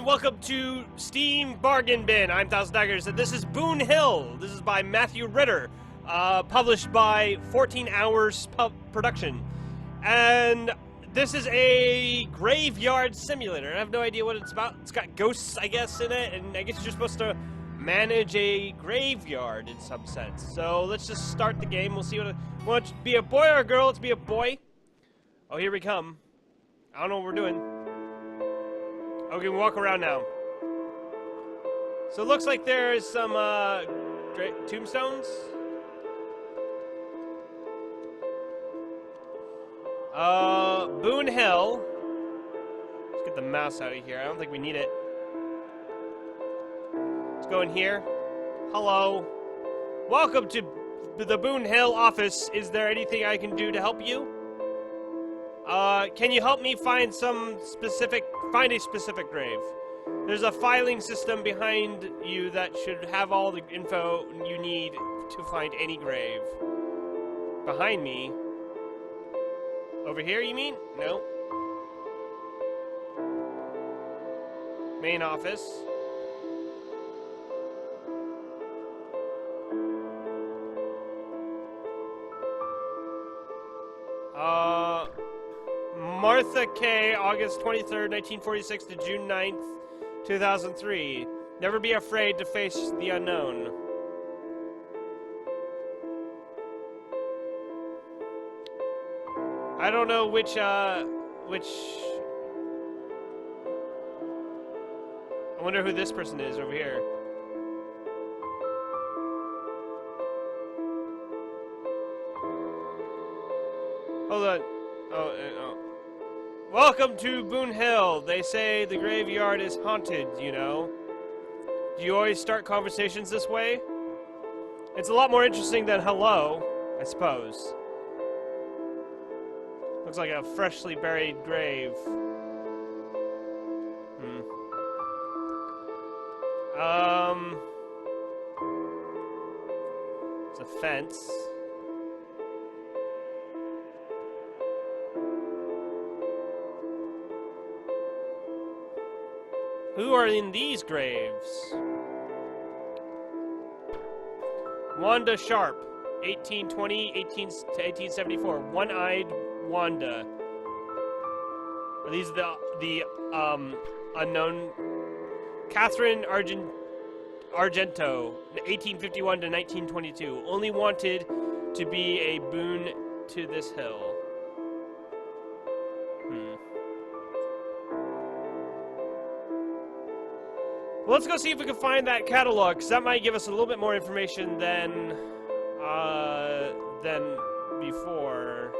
welcome to Steam Bargain Bin. I'm Daggers, and this is Boon Hill. This is by Matthew Ritter, published by 14 Hours Production. And this is a graveyard simulator. I have no idea what it's about. It's got ghosts, I guess, in it, and I guess you're supposed to manage a graveyard in some sense. So let's just start the game. We'll see what it wants to be, a boy or a girl. Let's be a boy. Oh, here we come. I don't know what we're doing. Okay, we walk around now. So it looks like there's some tombstones. Boon Hill. Let's get the mouse out of here. I don't think we need it. Let's go in here. Hello. Welcome to the Boon Hill office. Is there anything I can do to help you? Can you help me find a specific grave? There's a filing system behind you that should have all the info you need to find any grave. Behind me? Over here, you mean? No. Main office. Martha K., August 23rd, 1946 to June 9th, 2003. Never be afraid to face the unknown. I don't know which... I wonder who this person is over here. Hold on. Oh. Welcome to Boon Hill. They say the graveyard is haunted, you know. Do you always start conversations this way? It's a lot more interesting than hello, I suppose. Looks like a freshly buried grave. It's a fence. Who are in these graves? Wanda Sharp, 1820 to 1874. One-eyed Wanda. Are these the unknown? Catherine Argento, 1851 to 1922. Only wanted to be a boon to this hill. Well, let's go see if we can find that catalog, because that might give us a little bit more information than before.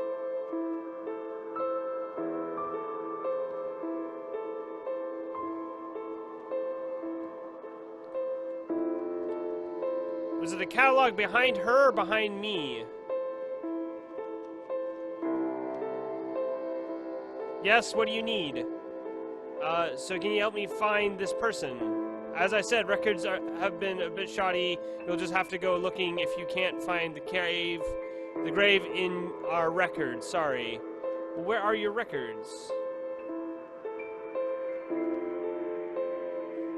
Was it a catalog behind her or behind me? Yes, what do you need? So can you help me find this person? As I said, records have been a bit shoddy. You'll just have to go looking if you can't find the grave in our records. Sorry. Well, where are your records?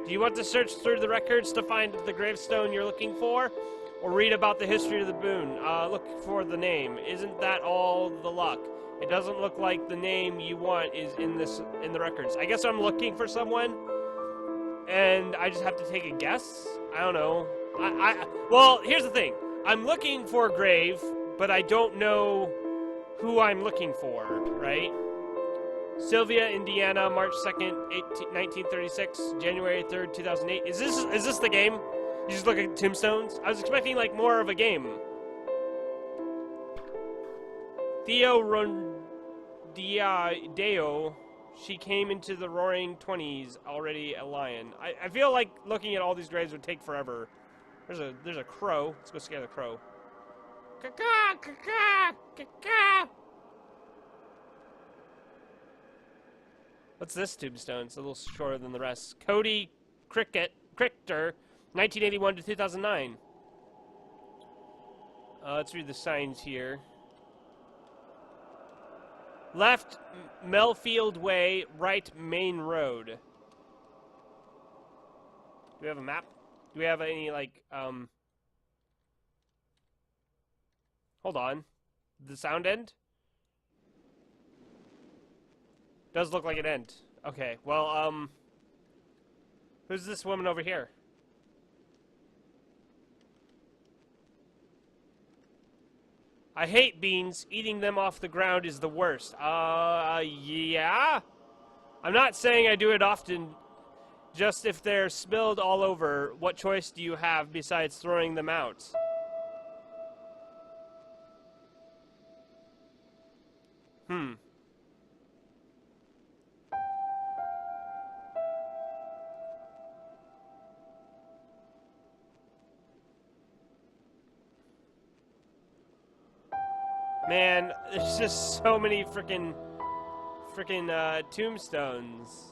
Do you want to search through the records to find the gravestone you're looking for? Or read about the history of the Boon? Look for the name. Isn't that all the luck? It doesn't look like the name you want is in the records. I guess I'm looking for someone. And I just have to take a guess? I don't know. Well, here's the thing. I'm looking for a grave, but I don't know who I'm looking for, right? Sylvia, Indiana, March 2nd, 1936, January 3rd, 2008. Is this the game? You just look at tombstones? I was expecting, like, more of a game. Theo Rondiadeo. She came into the roaring 20s, already a lion. I feel like looking at all these graves would take forever. There's a crow. Let's go scare the crow. Caw-caw, caw-caw, caw-caw. What's this tombstone? It's a little shorter than the rest. Cody Crichter, 1981 to 2009. Let's read the signs here. Left Melfield Way, right Main Road. we have a map? Do we have any, like, hold on. The sound end? Does look like an end. Okay, well, who's this woman over here? I hate beans. Eating them off the ground is the worst. Yeah? I'm not saying I do it often. Just if they're spilled all over, what choice do you have besides throwing them out? Man, there's just so many freaking tombstones.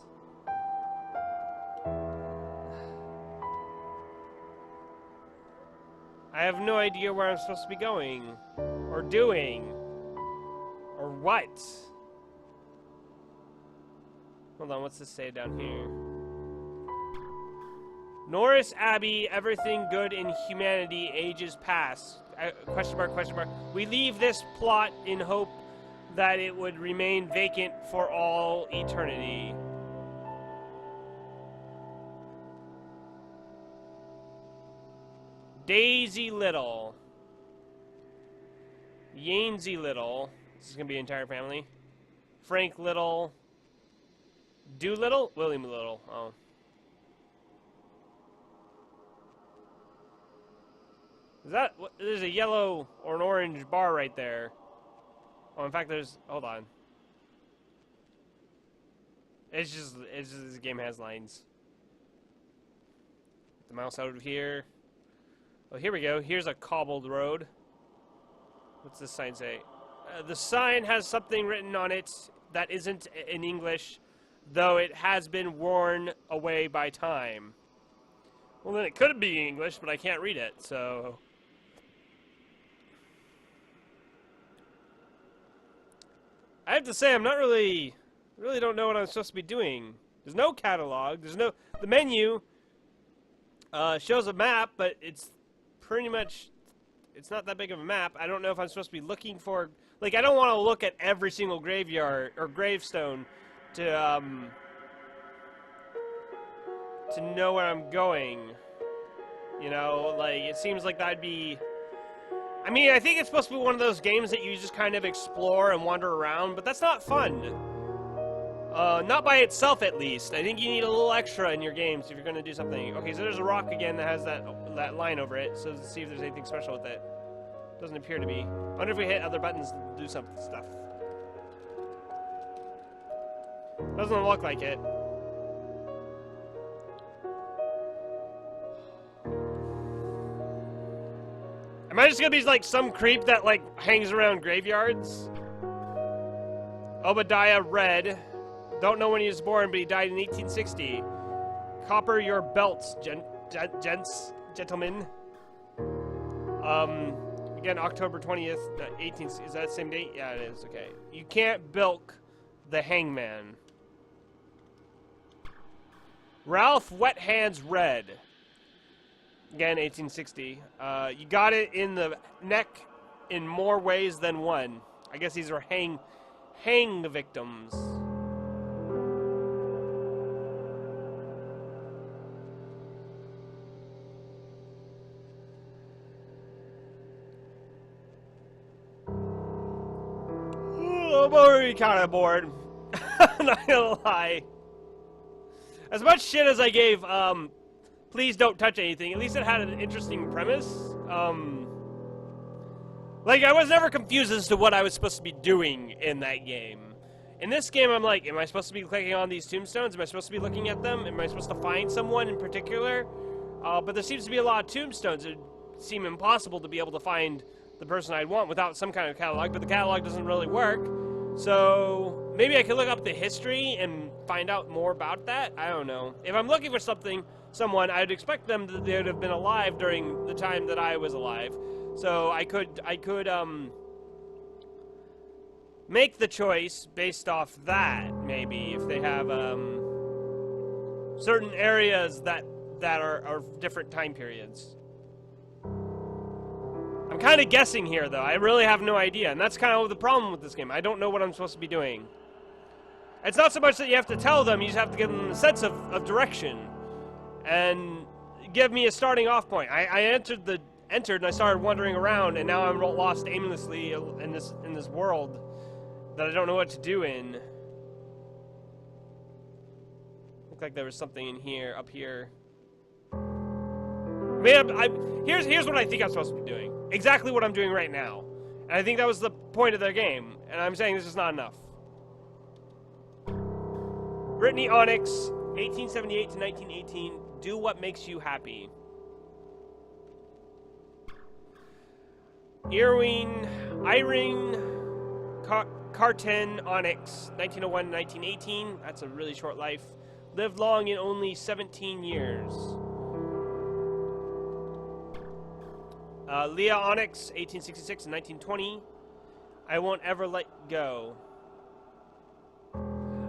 I have no idea where I'm supposed to be going, or doing, or what. Hold on, what's this say down here? Norris Abbey, everything good in humanity, ages past. Question mark, question mark. We leave this plot in hope that it would remain vacant for all eternity. Daisy Little. Yainsy Little. This is going to be an entire family. Frank Little. Doolittle? William Little. Oh. Is that... There's a yellow or an orange bar right there. Oh, in fact, there's... Hold on. It's just this game has lines. Get the mouse out of here. Oh, here we go. Here's a cobbled road. What's this sign say? The sign has something written on it that isn't in English, though it has been worn away by time. Well, then it could be English, but I can't read it, so... I have to say, I'm not really don't know what I'm supposed to be doing. There's no catalog. There's no... The menu shows a map, but it's pretty much... It's not that big of a map. I don't know if I'm supposed to be looking for... Like, I don't want to look at every single graveyard or gravestone to know where I'm going. You know, like, it seems like that'd be... I mean, I think it's supposed to be one of those games that you just kind of explore and wander around, but that's not fun. Not by itself, at least. I think you need a little extra in your games if you're going to do something. Okay, so there's a rock again that has that line over it, so let's see if there's anything special with it. Doesn't appear to be. I wonder if we hit other buttons to do some stuff. Doesn't look like it. Am I just gonna be like some creep that like hangs around graveyards? Obadiah Red. Don't know when he was born, but he died in 1860. Copper your belts, gents, gentlemen. Again, October 20th, 18th. Is that the same date? Yeah, it is. Okay. You can't bilk the hangman. Ralph Wet Hands Red. Again, 1860. You got it in the neck in more ways than one. I guess these are hang victims. I'm already kind of bored. Not gonna lie. As much shit as I gave, please don't touch anything. At least it had an interesting premise. Like, I was never confused as to what I was supposed to be doing in that game. In this game, I'm like, am I supposed to be clicking on these tombstones? Am I supposed to be looking at them? Am I supposed to find someone in particular? But there seems to be a lot of tombstones. It would seem impossible to be able to find the person I'd want without some kind of catalog, but the catalog doesn't really work. So maybe I could look up the history and find out more about that. I don't know. If I'm looking for someone, I'd expect them to they would have been alive during the time that I was alive. So I could make the choice based off that, maybe, if they have certain areas that that are different time periods. I'm kind of guessing here, though. I really have no idea, and that's kind of the problem with this game. I don't know what I'm supposed to be doing. It's not so much that you have to tell them, you just have to give them a sense of direction, and give me a starting off point. I entered and I started wandering around, and now I'm lost aimlessly in this world that I don't know what to do in. Looked like there was something in here, up here. Here's what I think I'm supposed to be doing. Exactly what I'm doing right now. And I think that was the point of the game. And I'm saying this is not enough. Brittany Onyx, 1878 to 1918. Do what makes you happy. Irene Carten Onyx, 1901 to 1918. That's a really short life. Lived long in only 17 years. Leah Onyx, 1866 and 1920. I won't ever let go.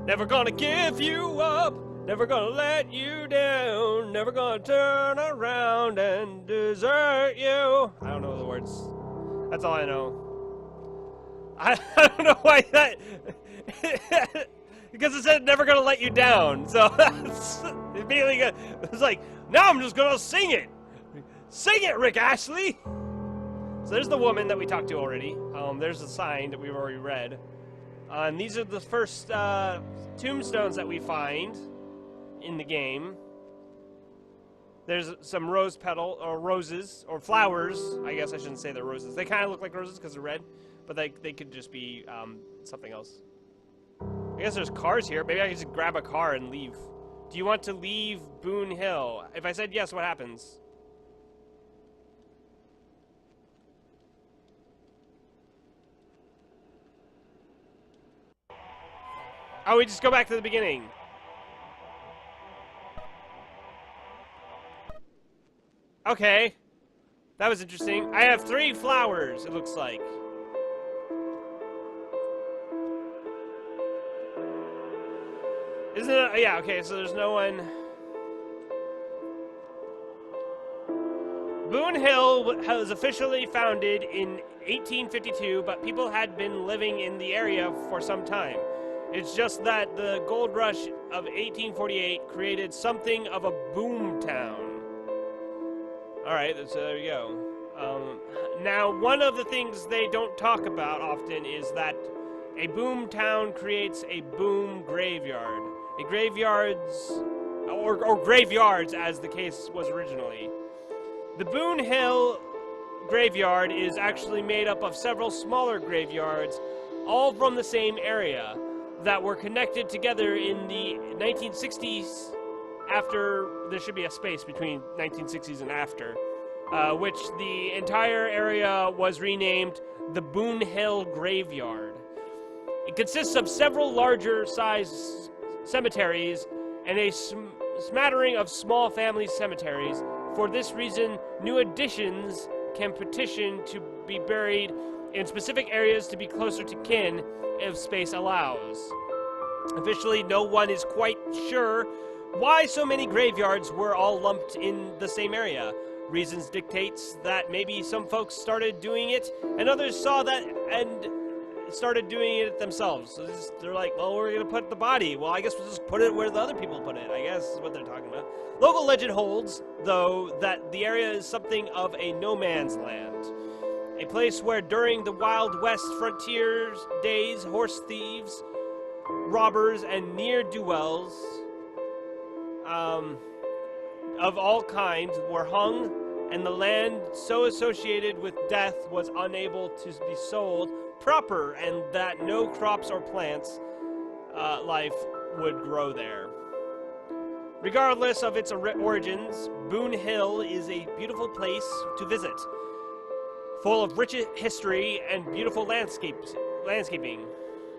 Never gonna give you up. Never gonna let you down. Never gonna turn around and desert you. I don't know the words. That's all I know. I don't know why that... because it said never gonna let you down. So immediately it's like, now I'm just gonna sing it. Sing it, Rick Ashley! So there's the woman that we talked to already. There's the sign that we've already read. And these are the first tombstones that we find in the game. There's some rose petal, or roses, or flowers. I guess I shouldn't say they're roses. They kind of look like roses because they're red, but they could just be something else. I guess there's cars here. Maybe I can just grab a car and leave. Do you want to leave Boon Hill? If I said yes, what happens? Oh, we just go back to the beginning. Okay. That was interesting. I have 3 flowers, it looks like. Isn't it? Yeah, okay, so there's no one. Boon Hill was officially founded in 1852, but people had been living in the area for some time. It's just that the gold rush of 1848 created something of a boom town. Alright, so there we go. Now, one of the things they don't talk about often is that a boom town creates a boom graveyard. A graveyards, or graveyards as the case was originally. The Boon Hill graveyard is actually made up of several smaller graveyards, all from the same area, that were connected together in the 1960s, after, there should be a space between 1960s and after, which the entire area was renamed the Boon Hill Graveyard. It consists of several larger sized cemeteries and a smattering of small family cemeteries. For this reason, new additions can petition to be buried in specific areas to be closer to kin if space allows. Officially, no one is quite sure why so many graveyards were all lumped in the same area. Reasons dictates that maybe some folks started doing it, and others saw that and started doing it themselves. So they're like, well, we're going to put the body. Well, I guess we'll just put it where the other people put it, I guess is what they're talking about. Local legend holds, though, that the area is something of a no man's land. A place where during the Wild West frontier days, horse thieves, robbers, and ne'er-do-wells of all kinds were hung, and the land so associated with death was unable to be sold proper, and that no crops or plants life would grow there. Regardless of its origins, Boon Hill is a beautiful place to visit, full of rich history and beautiful landscaping.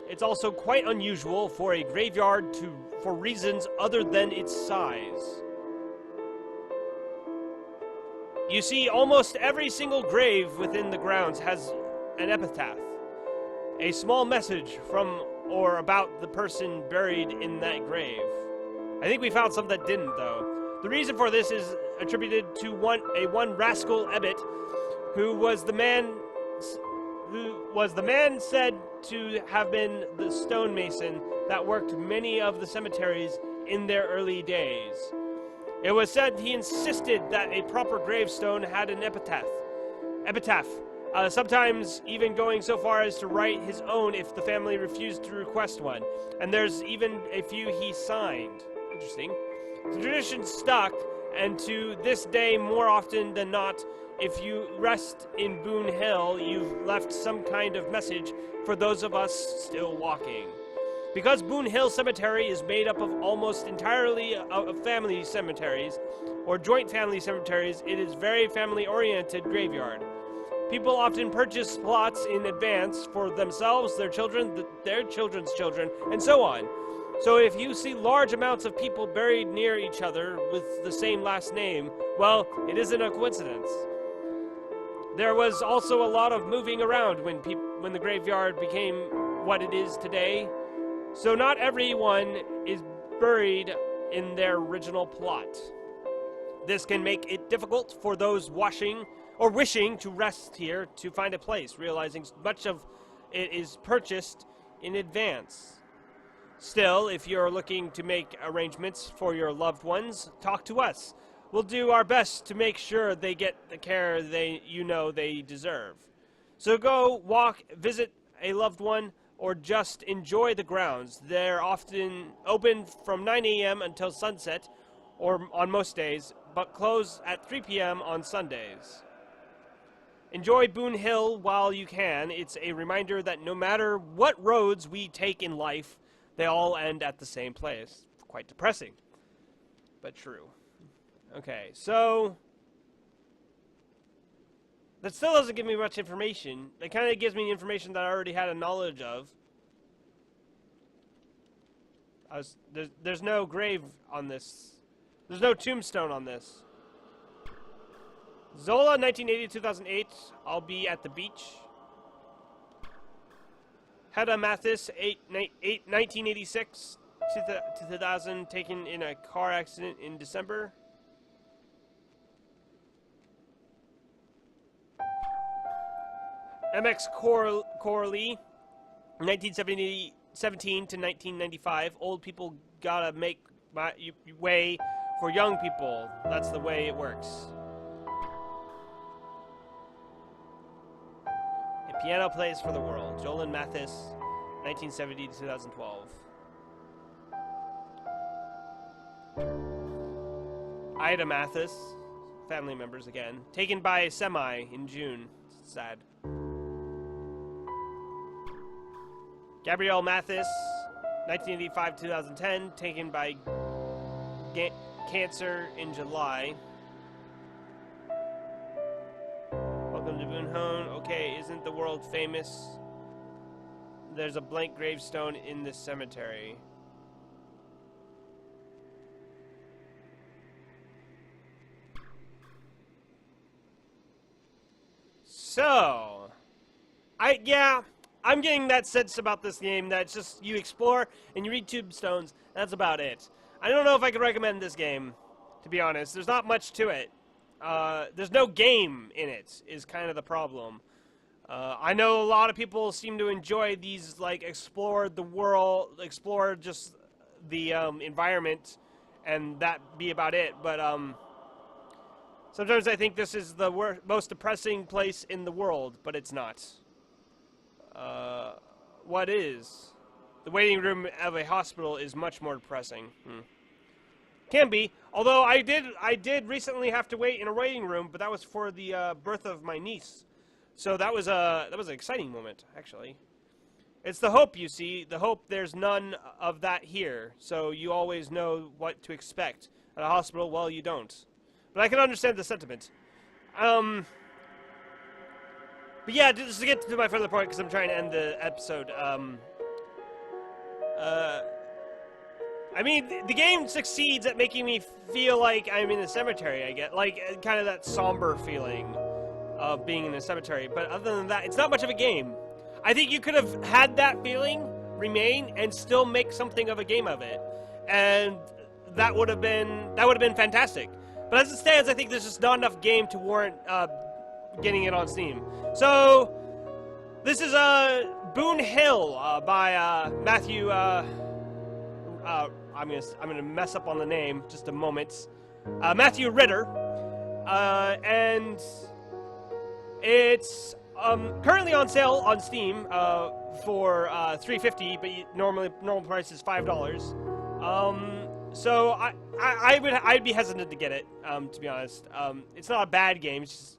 It's also quite unusual for a graveyard for reasons other than its size. You see, almost every single grave within the grounds has an epitaph, a small message from or about the person buried in that grave. I think we found some that didn't, though. The reason for this is attributed to one rascal Ebbet, who was the man said to have been the stonemason that worked many of the cemeteries in their early days. It was said he insisted that a proper gravestone had an epitaph, sometimes even going so far as to write his own if the family refused to request one, and there's even a few he signed. Interesting. The tradition stuck, and to this day, more often than not, if you rest in Boon Hill, you've left some kind of message for those of us still walking. Because Boon Hill Cemetery is made up of almost entirely of family cemeteries, or joint family cemeteries, it is very family-oriented graveyard. People often purchase plots in advance for themselves, their children, their children's children, and so on. So if you see large amounts of people buried near each other with the same last name, well, it isn't a coincidence. There was also a lot of moving around when the graveyard became what it is today. So not everyone is buried in their original plot. This can make it difficult for those wishing to rest here to find a place, realizing much of it is purchased in advance. Still, if you're looking to make arrangements for your loved ones, talk to us. We'll do our best to make sure they get the care they deserve. So go walk, visit a loved one, or just enjoy the grounds. They're often open from 9 a.m. until sunset, or on most days, but close at 3 p.m. on Sundays. Enjoy Boon Hill while you can. It's a reminder that no matter what roads we take in life, they all end at the same place. Quite depressing, but true. Okay, so that still doesn't give me much information. It kind of gives me information that I already had a knowledge of. There's no grave on this. There's no tombstone on this. Zola, 1980-2008. I'll be at the beach. Hedda Mathis, 1986 to 2000, taken in a car accident in December. MX Corley, 1917 to 1995. Old people gotta make way for young people. That's the way it works. A piano plays for the world. Jolyn Mathis, 1970 to 2012. Ida Mathis, family members again. Taken by a semi in June. Sad. Gabrielle Mathis, 1985-2010, taken by cancer in July. Welcome to Boon Hill. Okay, isn't the world famous? There's a blank gravestone in this cemetery. So, I'm getting that sense about this game that it's just you explore and you read tombstones. That's about it. I don't know if I could recommend this game, to be honest. There's not much to it. There's no game in it, is kind of the problem. I know a lot of people seem to enjoy these, like, explore the world, explore just the environment, and that be about it. But sometimes I think this is the most depressing place in the world, but it's not. What is? The waiting room of a hospital is much more depressing. Can be. Although I did recently have to wait in a waiting room, but that was for the birth of my niece. So that was an exciting moment, actually. It's the hope, you see. The hope there's none of that here. So you always know what to expect. At a hospital, well, you don't. But I can understand the sentiment. But yeah, just to get to my further point, because I'm trying to end the episode, I mean, the game succeeds at making me feel like I'm in a cemetery, I get. Like, kind of that somber feeling of being in a cemetery. But other than that, it's not much of a game. I think you could have had that feeling remain and still make something of a game of it. And that would have been fantastic. But as it stands, I think there's just not enough game to warrant getting it on Steam. So this is Boon Hill by Matthew. I'm gonna mess up on the name. Just a moment. Matthew Ritter, and it's currently on sale on Steam for $3.50, but normal price is $5. So I'd be hesitant to get it, to be honest. It's not a bad game. It's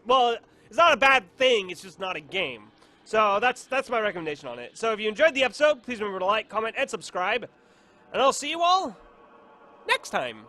not a bad thing. It's just not a game. So that's my recommendation on it. So if you enjoyed the episode, please remember to like, comment, and subscribe. And I'll see you all next time.